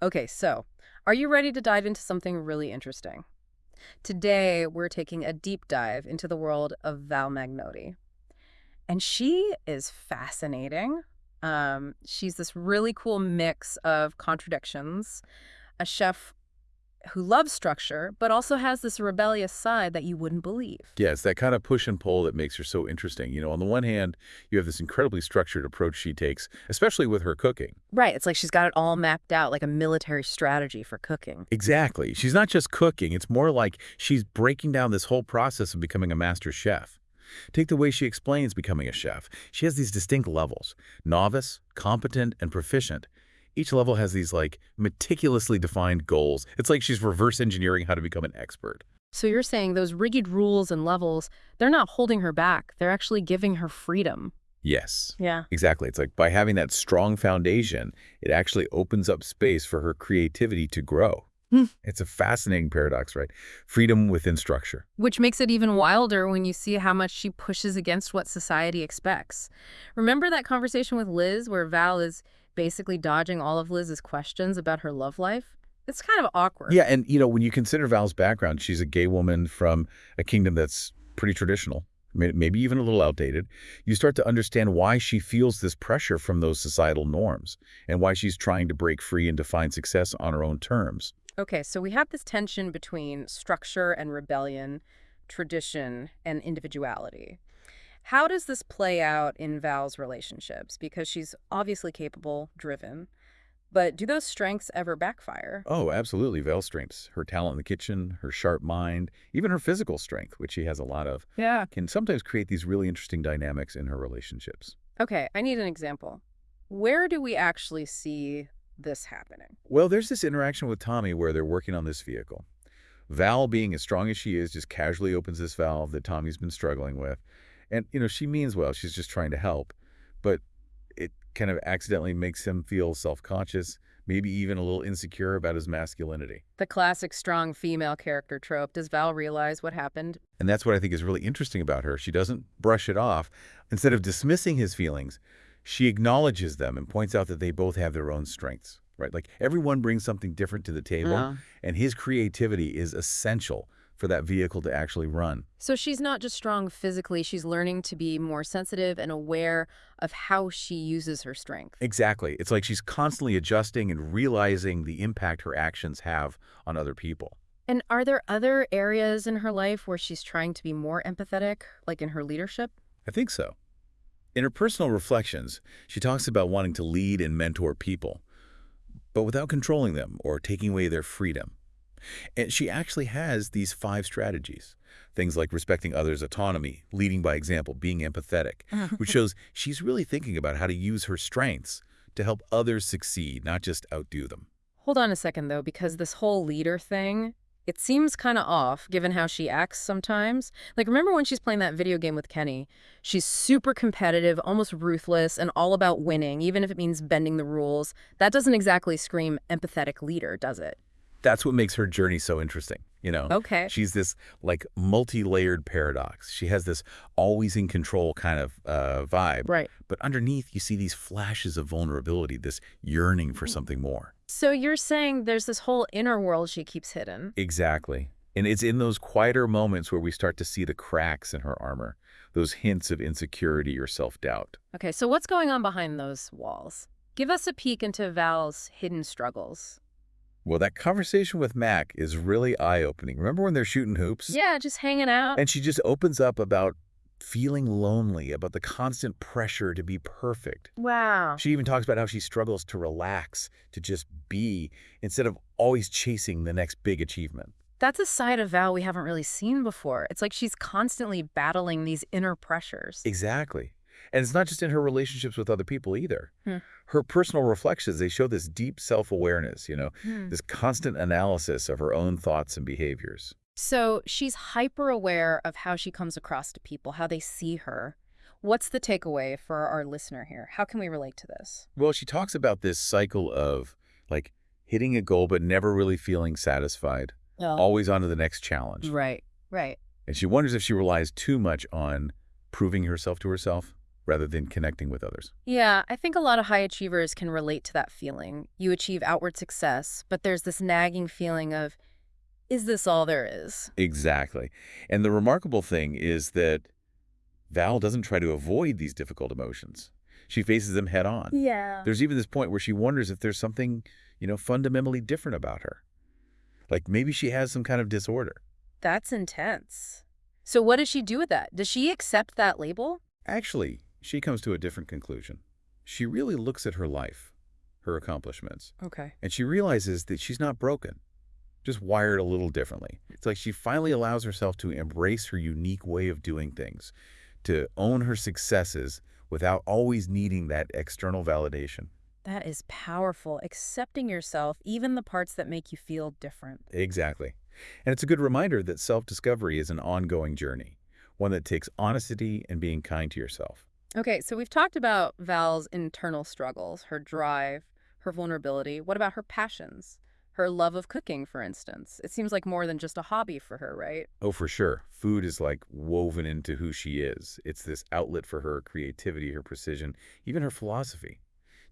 Okay, so are you ready to dive into something really interesting? Today, we're taking a deep dive into the world of Val Magnoti. And she is fascinating. She's this really cool mix of contradictions, a chef who loves structure, but also has this rebellious side that you wouldn't believe. Yeah, it's that kind of push and pull that makes her so interesting. On the one hand, you have this incredibly structured approach she takes, especially with her cooking. Right, it's like she's got it all mapped out like a military strategy for cooking. Exactly. She's not just cooking, it's more like she's breaking down this whole process of becoming a master chef. Take the way she explains becoming a chef. She has these distinct levels: novice, competent, and proficient. Each level has these meticulously defined goals. It's like she's reverse engineering how to become an expert. So you're saying those rigid rules and levels, they're not holding her back. They're actually giving her freedom. Yes, Yeah. exactly. It's like by having that strong foundation, it actually opens up space for her creativity to grow. Hmm. It's a fascinating paradox, right? Freedom within structure. Which makes it even wilder when you see how much she pushes against what society expects. Remember that conversation with Liz where Val is basically dodging all of Liz's questions about her love life? It's kind of awkward. Yeah, and when you consider Val's background, she's a gay woman from a kingdom that's pretty traditional, maybe even a little outdated. You start to understand why she feels this pressure from those societal norms and why she's trying to break free and define success on her own terms. Okay, so we have this tension between structure and rebellion, tradition and individuality. How does this play out in Val's relationships? Because she's obviously capable, driven, but do those strengths ever backfire? Oh, absolutely. Val's strengths, her talent in the kitchen, her sharp mind, even her physical strength, which she has a lot of, Yeah. can sometimes create these really interesting dynamics in her relationships. Okay, I need an example. Where do we actually see this happening? Well, there's this interaction with Tommy where they're working on this vehicle. Val, being as strong as she is, just casually opens this valve that Tommy's been struggling with. And, she means well. She's just trying to help. But it kind of accidentally makes him feel self-conscious, maybe even a little insecure about his masculinity. The classic strong female character trope. Does Val realize what happened? And that's what I think is really interesting about her. She doesn't brush it off. Instead of dismissing his feelings, she acknowledges them and points out that they both have their own strengths, right? Like everyone brings something different to the table, and his creativity is essential for that vehicle to actually run. So she's not just strong physically, she's learning to be more sensitive and aware of how she uses her strength. Exactly. It's like she's constantly adjusting and realizing the impact her actions have on other people. And are there other areas in her life where she's trying to be more empathetic, like in her leadership? I think so. In her personal reflections, she talks about wanting to lead and mentor people, but without controlling them or taking away their freedom. And she actually has these 5 strategies. Things like respecting others' autonomy, leading by example, being empathetic, which shows she's really thinking about how to use her strengths to help others succeed, not just outdo them. Hold on a second, though, because this whole leader thing, it seems kind of off, given how she acts sometimes. Like, remember when she's playing that video game with Kenny? She's super competitive, almost ruthless, and all about winning, even if it means bending the rules. That doesn't exactly scream empathetic leader, does it? That's what makes her journey so interesting. Okay. She's this multi-layered paradox. She has this always in control kind of vibe. Right. But underneath, you see these flashes of vulnerability, this yearning for something more. So you're saying there's this whole inner world she keeps hidden. Exactly. And it's in those quieter moments where we start to see the cracks in her armor, those hints of insecurity or self-doubt. Okay, so what's going on behind those walls? Give us a peek into Val's hidden struggles. Well, that conversation with Mac is really eye-opening. Remember when they're shooting hoops? Yeah, just hanging out. And she just opens up about feeling lonely, about the constant pressure to be perfect. Wow. She even talks about how she struggles to relax, to just be, instead of always chasing the next big achievement. That's a side of Val we haven't really seen before. It's like she's constantly battling these inner pressures. Exactly. And it's not just in her relationships with other people either. Hmm. Her personal reflections, they show this deep self-awareness, Hmm. this constant analysis of her own thoughts and behaviors. So she's hyper aware of how she comes across to people, how they see her. What's the takeaway for our listener here? How can we relate to this? Well, she talks about this cycle of hitting a goal but never really feeling satisfied, Oh. always on to the next challenge. Right, right. And she wonders if she relies too much on proving herself to herself, rather than connecting with others. Yeah, I think a lot of high achievers can relate to that feeling. You achieve outward success, but there's this nagging feeling of, is this all there is? Exactly. And the remarkable thing is that Val doesn't try to avoid these difficult emotions. She faces them head on. Yeah. There's even this point where she wonders if there's something, fundamentally different about her. Like maybe she has some kind of disorder. That's intense. So what does she do with that? Does she accept that label? Actually, she comes to a different conclusion. She really looks at her life, her accomplishments, Okay. and she realizes that she's not broken, just wired a little differently. It's like she finally allows herself to embrace her unique way of doing things, to own her successes without always needing that external validation. That is powerful. Accepting yourself, even the parts that make you feel different. Exactly. And it's a good reminder that self-discovery is an ongoing journey, one that takes honesty and being kind to yourself. Okay, so we've talked about Val's internal struggles, her drive, her vulnerability. What about her passions? Her love of cooking, for instance. It seems like more than just a hobby for her, right? Oh, for sure. Food is like woven into who she is. It's this outlet for her creativity, her precision, even her philosophy.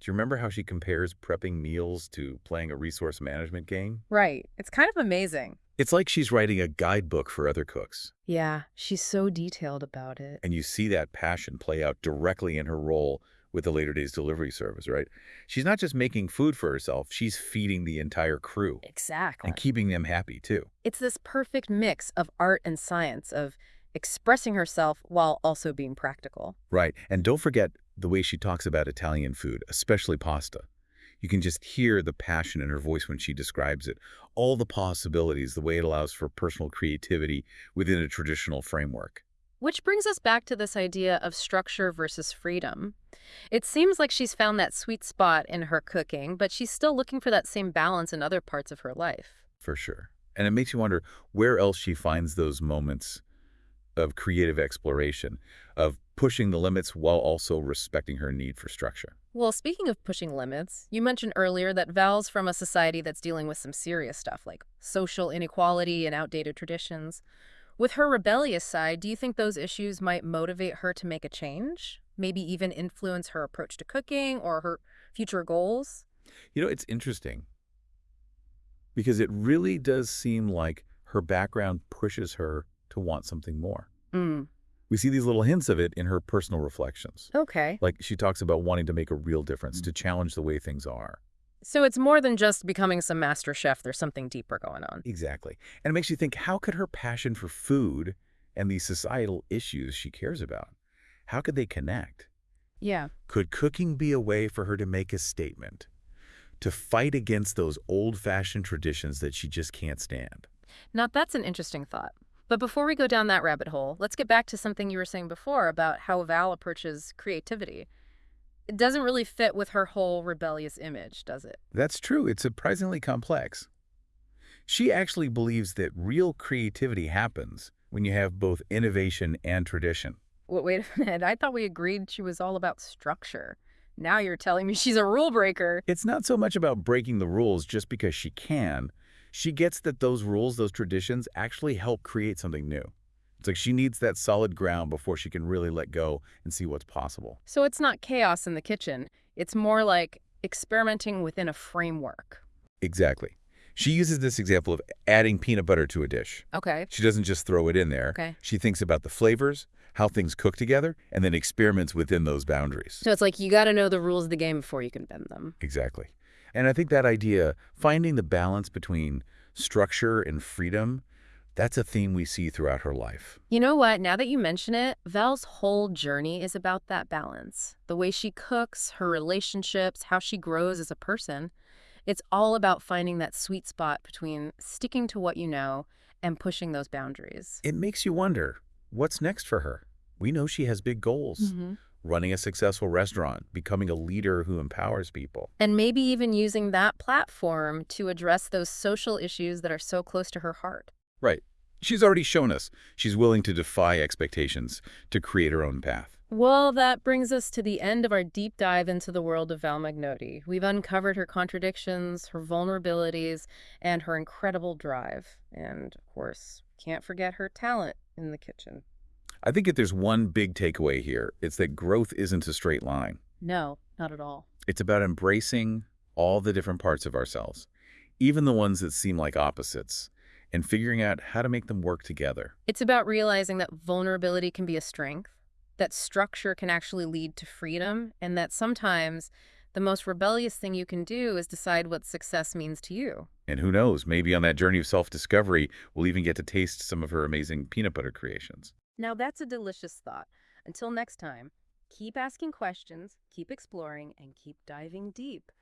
Do you remember how she compares prepping meals to playing a resource management game? Right. It's kind of amazing. It's like she's writing a guidebook for other cooks. Yeah, she's so detailed about it. And you see that passion play out directly in her role with the Later Days delivery service, right? She's not just making food for herself, she's feeding the entire crew Exactly. and keeping them happy too. It's this perfect mix of art and science, of expressing herself while also being practical. Right. And don't forget the way she talks about Italian food, especially pasta. You can just hear the passion in her voice when she describes it. All the possibilities, the way it allows for personal creativity within a traditional framework. Which brings us back to this idea of structure versus freedom. It seems like she's found that sweet spot in her cooking, but she's still looking for that same balance in other parts of her life. For sure. And it makes you wonder where else she finds those moments of creative exploration, of pushing the limits while also respecting her need for structure. Well, speaking of pushing limits, you mentioned earlier that Val's from a society that's dealing with some serious stuff like social inequality and outdated traditions. With her rebellious side, do you think those issues might motivate her to make a change? Maybe even influence her approach to cooking or her future goals? It's interesting because it really does seem like her background pushes her to want something more. Mm. We see these little hints of it in her personal reflections. Okay. Like she talks about wanting to make a real difference, to challenge the way things are. So it's more than just becoming some master chef. There's something deeper going on. Exactly. And it makes you think, how could her passion for food and these societal issues she cares about, how could they connect? Yeah. Could cooking be a way for her to make a statement, to fight against those old-fashioned traditions that she just can't stand? Now, that's an interesting thought. But before we go down that rabbit hole, let's get back to something you were saying before about how Val approaches creativity. It doesn't really fit with her whole rebellious image, does it? That's true. It's surprisingly complex. She actually believes that real creativity happens when you have both innovation and tradition. Wait a minute. I thought we agreed she was all about structure. Now you're telling me she's a rule breaker. It's not so much about breaking the rules just because she can. She gets that those rules, those traditions, actually help create something new. It's like she needs that solid ground before she can really let go and see what's possible. So it's not chaos in the kitchen. It's more like experimenting within a framework. Exactly. She uses this example of adding peanut butter to a dish. Okay. She doesn't just throw it in there. Okay. She thinks about the flavors, how things cook together, and then experiments within those boundaries. So it's like you got to know the rules of the game before you can bend them. Exactly. And I think that idea, finding the balance between structure and freedom, that's a theme we see throughout her life. You know what? Now that you mention it, Val's whole journey is about that balance. The way she cooks, her relationships, how she grows as a person. It's all about finding that sweet spot between sticking to what you know and pushing those boundaries. It makes you wonder, what's next for her? We know she has big goals. Running a successful restaurant, becoming a leader who empowers people. And maybe even using that platform to address those social issues that are so close to her heart. Right. She's already shown us she's willing to defy expectations to create her own path. Well, that brings us to the end of our deep dive into the world of Val Magnoti. We've uncovered her contradictions, her vulnerabilities, and her incredible drive. And, of course, can't forget her talent in the kitchen. I think if there's one big takeaway here, it's that growth isn't a straight line. No, not at all. It's about embracing all the different parts of ourselves, even the ones that seem like opposites, and figuring out how to make them work together. It's about realizing that vulnerability can be a strength, that structure can actually lead to freedom, and that sometimes the most rebellious thing you can do is decide what success means to you. And who knows, maybe on that journey of self-discovery, we'll even get to taste some of her amazing peanut butter creations. Now, that's a delicious thought. Until next time, keep asking questions, keep exploring, and keep diving deep.